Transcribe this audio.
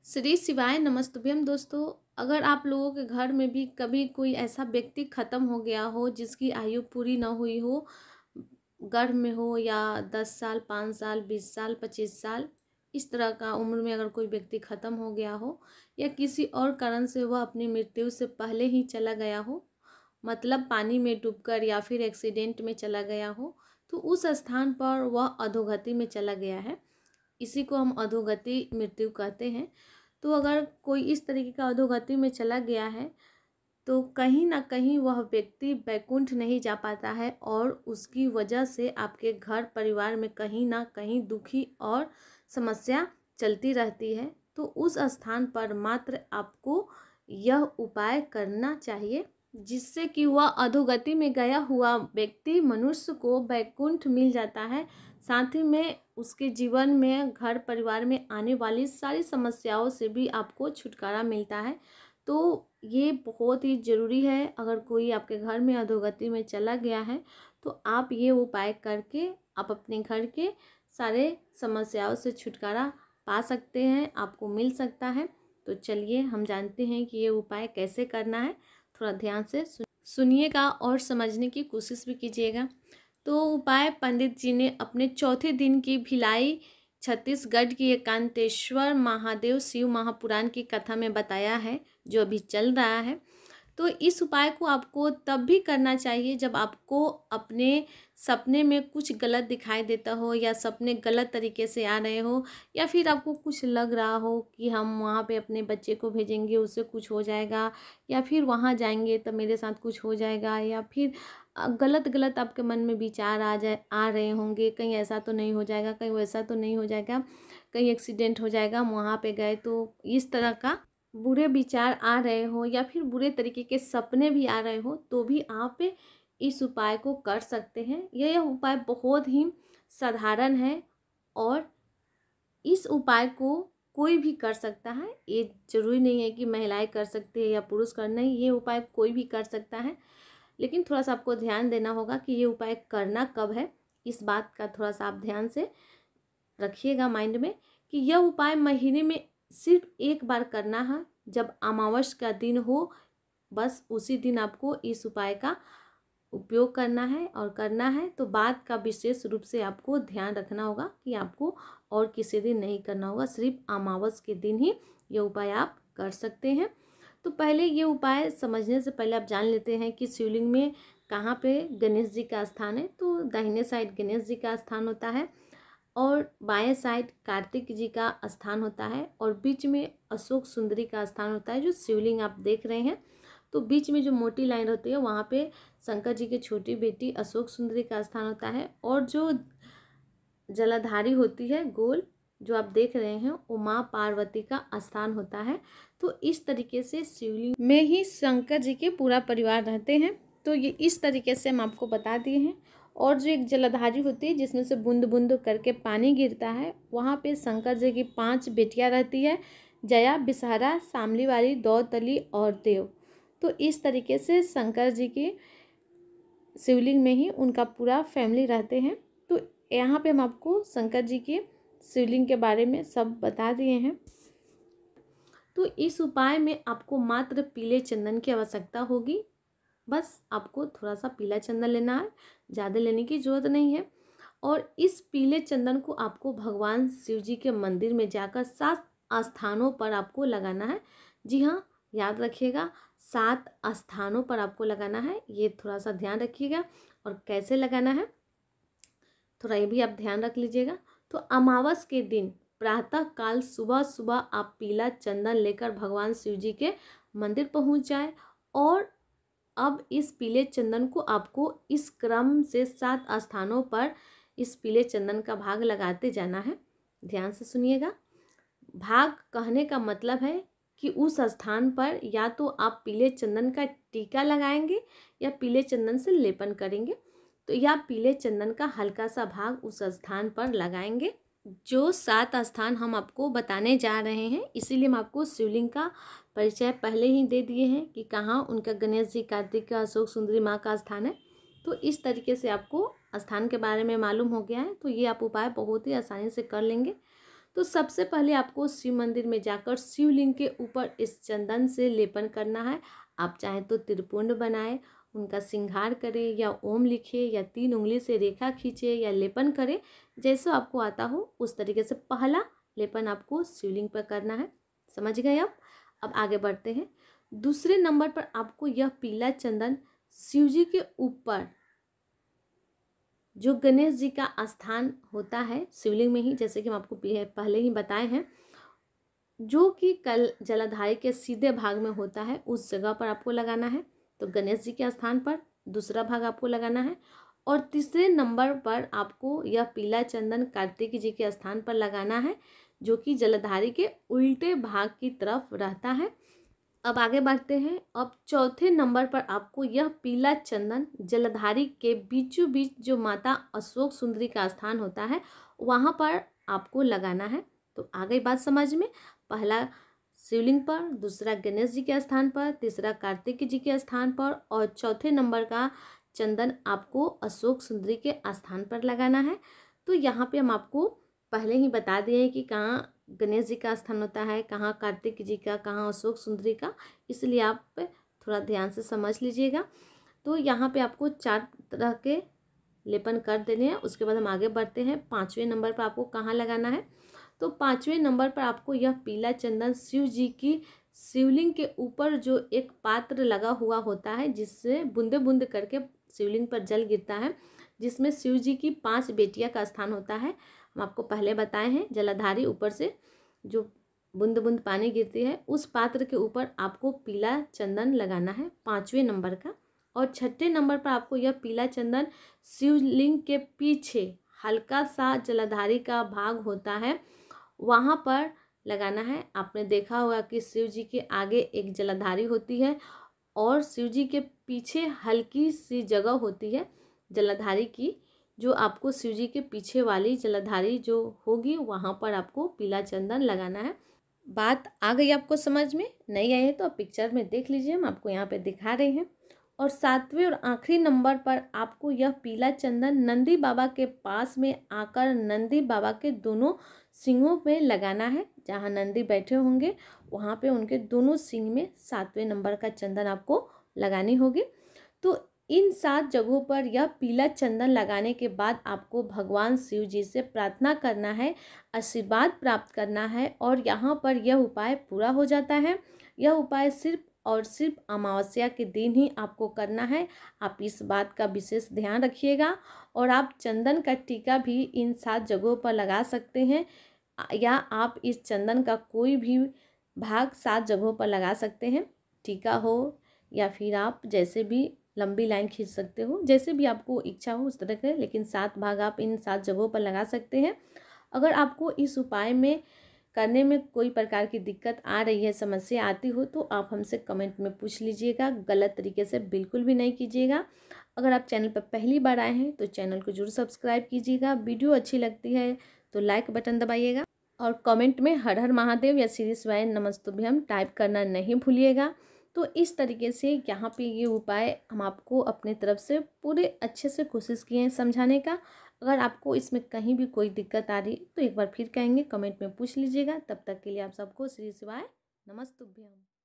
श्री शिवाय नमस्तुभ्यम दोस्तों। अगर आप लोगों के घर में भी कभी कोई ऐसा व्यक्ति ख़त्म हो गया हो जिसकी आयु पूरी न हुई हो, गर्भ में हो या 10 साल 5 साल 20 साल 25 साल इस तरह का उम्र में अगर कोई व्यक्ति ख़त्म हो गया हो या किसी और कारण से वह अपनी मृत्यु से पहले ही चला गया हो, मतलब पानी में डूबकर या फिर एक्सीडेंट में चला गया हो, तो उस स्थान पर वह अधोगति में चला गया है। इसी को हम अधोगति मृत्यु कहते हैं। तो अगर कोई इस तरीके का अधोगति में चला गया है तो कहीं ना कहीं वह व्यक्ति वैकुंठ नहीं जा पाता है और उसकी वजह से आपके घर परिवार में कहीं ना कहीं दुखी और समस्या चलती रहती है। तो उस स्थान पर मात्र आपको यह उपाय करना चाहिए जिससे कि वह अधोगति में गया हुआ व्यक्ति मनुष्य को वैकुंठ मिल जाता है। साथ ही में उसके जीवन में घर परिवार में आने वाली सारी समस्याओं से भी आपको छुटकारा मिलता है। तो ये बहुत ही ज़रूरी है। अगर कोई आपके घर में अधोगति में चला गया है तो आप ये उपाय करके आप अपने घर के सारे समस्याओं से छुटकारा पा सकते हैं, आपको मिल सकता है। तो चलिए हम जानते हैं कि ये उपाय कैसे करना है। थोड़ा ध्यान से सुनिएगा और समझने की कोशिश भी कीजिएगा। तो उपाय पंडित जी ने अपने चौथे दिन की भिलाई छत्तीसगढ़ की एकांतेश्वर महादेव शिव महापुराण की कथा में बताया है, जो अभी चल रहा है। तो इस उपाय को आपको तब भी करना चाहिए जब आपको अपने सपने में कुछ गलत दिखाई देता हो या सपने गलत तरीके से आ रहे हो या फिर आपको कुछ लग रहा हो कि हम वहाँ पे अपने बच्चे को भेजेंगे उससे कुछ हो जाएगा या फिर वहाँ जाएंगे तो मेरे साथ कुछ हो जाएगा या फिर गलत गलत आपके मन में विचार आ रहे होंगे, कहीं ऐसा तो नहीं हो जाएगा, कहीं वैसा तो नहीं हो जाएगा, कहीं एक्सीडेंट हो जाएगा, हम वहाँ पे गए तो इस तरह का बुरे विचार आ रहे हो या फिर बुरे तरीके के सपने भी आ रहे हो तो भी आप इस उपाय को कर सकते हैं। यह उपाय बहुत ही साधारण है और इस उपाय को कोई भी कर सकता है। ये जरूरी नहीं है कि महिलाएं कर सकती है या पुरुष कर, नहीं, ये उपाय कोई भी कर सकता है। लेकिन थोड़ा सा आपको ध्यान देना होगा कि ये उपाय करना कब है, इस बात का थोड़ा सा आप ध्यान से रखिएगा माइंड में कि यह उपाय महीने में सिर्फ एक बार करना है, जब अमावस का दिन हो, बस उसी दिन आपको इस उपाय का उपयोग करना है और करना है। तो बात का विशेष रूप से आपको ध्यान रखना होगा कि आपको और किसी दिन नहीं करना होगा, सिर्फ अमावस के दिन ही ये उपाय आप कर सकते हैं। तो पहले ये उपाय समझने से पहले आप जान लेते हैं कि शिवलिंग में कहाँ पे गणेश जी का स्थान है। तो दाहिने साइड गणेश जी का स्थान होता है और बाएं साइड कार्तिक जी का स्थान होता है और बीच में अशोक सुंदरी का स्थान होता है। जो शिवलिंग आप देख रहे हैं तो बीच में जो मोटी लाइन होती है वहाँ पे शंकर जी की छोटी बेटी अशोक सुंदरी का स्थान होता है और जो जलाधारी होती है गोल जो आप देख रहे हैं वो माँ पार्वती का स्थान होता है। तो इस तरीके से शिवलिंग में ही शंकर जी के पूरा परिवार रहते हैं। तो ये इस तरीके से हम आपको बता दिए हैं। और जो एक जलाधारी होती है जिसमें से बूंद बूंद करके पानी गिरता है, वहाँ पे शंकर जी की 5 बेटियाँ रहती है, जया, बिसहरा, शामलीवारी, दौतली और देव। तो इस तरीके से शंकर जी के शिवलिंग में ही उनका पूरा फैमिली रहते हैं। तो यहाँ पे हम आपको शंकर जी के शिवलिंग के बारे में सब बता दिए हैं। तो इस उपाय में आपको मात्र पीले चंदन की आवश्यकता होगी। बस आपको थोड़ा सा पीला चंदन लेना है, ज़्यादा लेने की ज़रूरत नहीं है। और इस पीले चंदन को आपको भगवान शिव जी के मंदिर में जाकर 7 स्थानों पर आपको लगाना है। जी हाँ, याद रखिएगा 7 स्थानों पर आपको लगाना है, ये थोड़ा सा ध्यान रखिएगा। और कैसे लगाना है थोड़ा ये भी आप ध्यान रख लीजिएगा। तो अमावस के दिन प्रातः काल सुबह सुबह आप पीला चंदन लेकर भगवान शिव जी के मंदिर पहुंच जाए और अब इस पीले चंदन को आपको इस क्रम से 7 स्थानों पर इस पीले चंदन का भाग लगाते जाना है। ध्यान से सुनिएगा। भाग कहने का मतलब है कि उस स्थान पर या तो आप पीले चंदन का टीका लगाएंगे या पीले चंदन से लेपन करेंगे, तो या पीले चंदन का हल्का सा भाग उस स्थान पर लगाएंगे। जो 7 स्थान हम आपको बताने जा रहे हैं, इसीलिए हम आपको शिवलिंग का परिचय पहले ही दे दिए हैं कि कहाँ उनका गणेश जी, कार्तिक का, अशोक सुंदरी माँ का स्थान है। तो इस तरीके से आपको स्थान के बारे में मालूम हो गया है। तो ये आप उपाय बहुत ही आसानी से कर लेंगे। तो सबसे पहले आपको शिव मंदिर में जाकर शिवलिंग के ऊपर इस चंदन से लेपन करना है। आप चाहें तो त्रिपुंड बनाएं, उनका श्रृंगार करें या ओम लिखे या 3 उंगली से रेखा खींचे या लेपन करें, जैसा आपको आता हो उस तरीके से पहला लेपन आपको शिवलिंग पर करना है। समझ गए आप? अब आगे बढ़ते हैं। दूसरे नंबर पर आपको यह पीला चंदन शिव जी के ऊपर जो गणेश जी का स्थान होता है शिवलिंग में ही, जैसे कि हम आपको पहले ही बताए हैं, जो कि कल जलाधारी के सीधे भाग में होता है, उस जगह पर आपको लगाना है। तो गणेश जी के स्थान पर दूसरा भाग आपको लगाना है। और तीसरे नंबर पर आपको यह पीला चंदन कार्तिक जी के स्थान पर लगाना है, जो कि जलाधारी के उल्टे भाग की तरफ रहता है। अब आगे बढ़ते हैं। अब चौथे नंबर पर आपको यह पीला चंदन जलाधारी के बीचों बीच जो माता अशोक सुंदरी का स्थान होता है वहाँ पर आपको लगाना है। तो आ गई बात समझ में? पहला शिवलिंग पर, दूसरा गणेश जी के स्थान पर, तीसरा कार्तिक जी के स्थान पर और चौथे नंबर का चंदन आपको अशोक सुंदरी के स्थान पर लगाना है। तो यहाँ पे हम आपको पहले ही बता दिए हैं कि कहाँ गणेश जी का स्थान होता है, कहाँ कार्तिक जी का, कहाँ अशोक सुंदरी का, इसलिए आप थोड़ा ध्यान से समझ लीजिएगा। तो यहाँ पे आपको 4 तरह के लेपन कर देने हैं। उसके बाद हम आगे बढ़ते हैं। 5वें नंबर पर आपको कहाँ लगाना है? तो 5वें नंबर पर आपको यह पीला चंदन शिव जी की शिवलिंग के ऊपर जो एक पात्र लगा हुआ होता है, जिससे बूंदे बूंद करके शिवलिंग पर जल गिरता है, जिसमें शिव जी की 5 बेटियां का स्थान होता है। हम आपको पहले बताए हैं, जलाधारी ऊपर से जो बूंद बूंद पानी गिरती है, उस पात्र के ऊपर आपको पीला चंदन लगाना है 5वें नंबर का। और 6ठे नंबर पर आपको यह पीला चंदन शिवलिंग के पीछे हल्का सा जलाधारी का भाग होता है, वहाँ पर लगाना है। आपने देखा होगा कि शिव जी के आगे एक जलाधारी होती है और शिव जी के पीछे हल्की सी जगह होती है जलाधारी की, जो आपको शिव जी के पीछे वाली जलाधारी जो होगी वहाँ पर आपको पीला चंदन लगाना है। बात आ गई आपको समझ में? नहीं आई है तो आप पिक्चर में देख लीजिए, हम आपको यहाँ पे दिखा रहे हैं। और 7वें और आखिरी नंबर पर आपको यह पीला चंदन नंदी बाबा के पास में आकर नंदी बाबा के दोनों सींगों पे लगाना है। जहाँ नंदी बैठे होंगे वहाँ पे उनके दोनों सींग में 7वें नंबर का चंदन आपको लगानी होगी। तो इन 7 जगहों पर यह पीला चंदन लगाने के बाद आपको भगवान शिव जी से प्रार्थना करना है, आशीर्वाद प्राप्त करना है और यहाँ पर यह उपाय पूरा हो जाता है। यह उपाय सिर्फ और सिर्फ अमावस्या के दिन ही आपको करना है। आप इस बात का विशेष ध्यान रखिएगा। और आप चंदन का टीका भी इन 7 जगहों पर लगा सकते हैं, या आप इस चंदन का कोई भी भाग 7 जगहों पर लगा सकते हैं। टीका हो या फिर आप जैसे भी लंबी लाइन खींच सकते हो, जैसे भी आपको इच्छा हो उस तरह के, लेकिन 7 भाग आप इन 7 जगहों पर लगा सकते हैं। अगर आपको इस उपाय में करने में कोई प्रकार की दिक्कत आ रही है, समस्या आती हो, तो आप हमसे कमेंट में पूछ लीजिएगा। गलत तरीके से बिल्कुल भी नहीं कीजिएगा। अगर आप चैनल पर पहली बार आए हैं तो चैनल को जरूर सब्सक्राइब कीजिएगा। वीडियो अच्छी लगती है तो लाइक बटन दबाइएगा और कमेंट में हर हर महादेव या श्री शिवाय नमस्तुभ्यम टाइप करना नहीं भूलिएगा। तो इस तरीके से यहाँ पे ये उपाय हम आपको अपने तरफ से पूरे अच्छे से कोशिश किए हैं समझाने का। अगर आपको इसमें कहीं भी कोई दिक्कत आ रही तो एक बार फिर कहेंगे, कमेंट में पूछ लीजिएगा। तब तक के लिए आप सबको श्री शिवाय नमस्तुभ्यम।